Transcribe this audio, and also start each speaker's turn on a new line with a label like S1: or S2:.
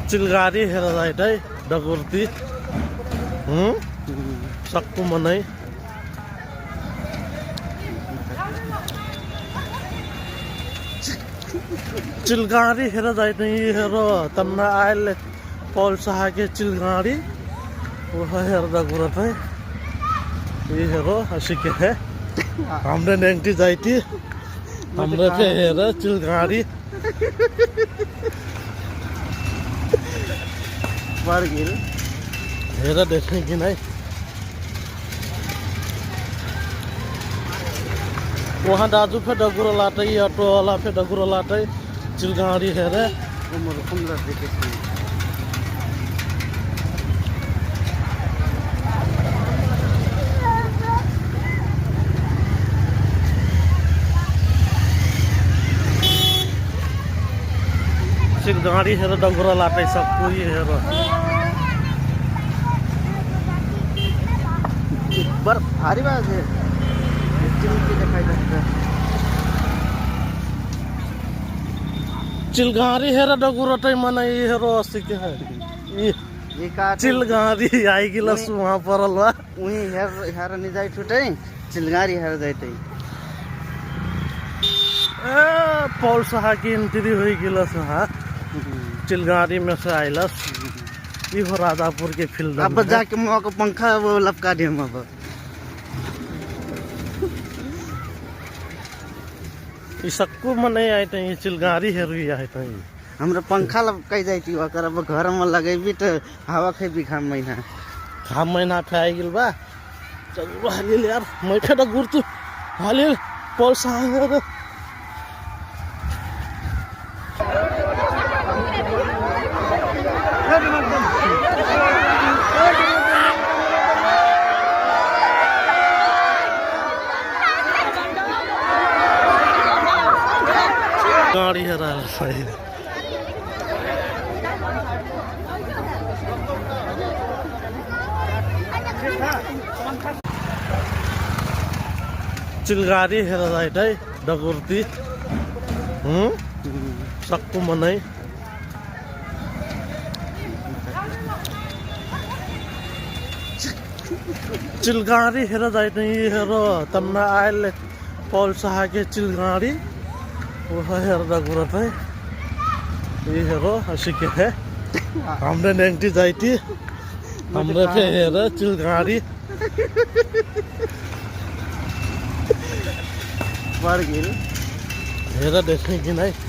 S1: चिलगारी हेरेर है डगुर्ती सक्कु मनै चिलगारी हेरेर जाइत हेरो तन्ना आयल पौल सहाके चिलगारी वो हेर डगुरत है ये हेरो हसिके है हमने नेंगटी जाइती हमने के हेर चिलगारी
S2: बार गिर
S1: हेरा देखने की नहीं वहाँ दाजू पे डगुरो लाटे ऑटो वाला पे डगुरो लाटे चिलगाड़ी हेरे
S2: उमर 15 देखे
S1: चिलगाड़ी हेरे डगुरो लाटे सब कोई हेरो
S2: बर भारी बात है चिमकी दिखाई देता
S1: चिलगाड़ी हेरे डगुरो टाइम मना ये हेरो अस्ति के है
S2: ये का
S1: चिलगाड़ी आई गिलस वहाँ पर अलवा
S2: उही हेर नि जाई छुटै चिलगारी हेर जाइतै
S1: पौल सहा की इंतरी हुई गिलस हाँ चिलगाड़ी में से आइलस ये हो राजापुर के फील्ड
S2: अब जाके मुआ को पंखा वो लपका दे हम अब
S1: ये सक्कु में नहीं आए थे चिलगाड़ी हेरुई आए थे
S2: हमरा पंखा लपकाई जाइती ओकर अब घर में लगेबी त हवा खेबी खाम महीना
S1: खाम महीना पे आई गिल बा चलो हालिल यार मैं फेटा गुरतु हालिल पौल सहा गाड़ी हेरा सही चिलगाड़ी हेरा जाइत है डगुर्ती सक्कु मनै चिलगाड़ी हेरा जाइत हेरो तन्ना आयल पौल सहाके चिलगाड़ी वो हेर डगुरत है ये हेरो हसिके है हमने नेंगटी जाइती हमने पे हेर चिलगाड़ी
S2: बार गिर
S1: हेरा देखने की नहीं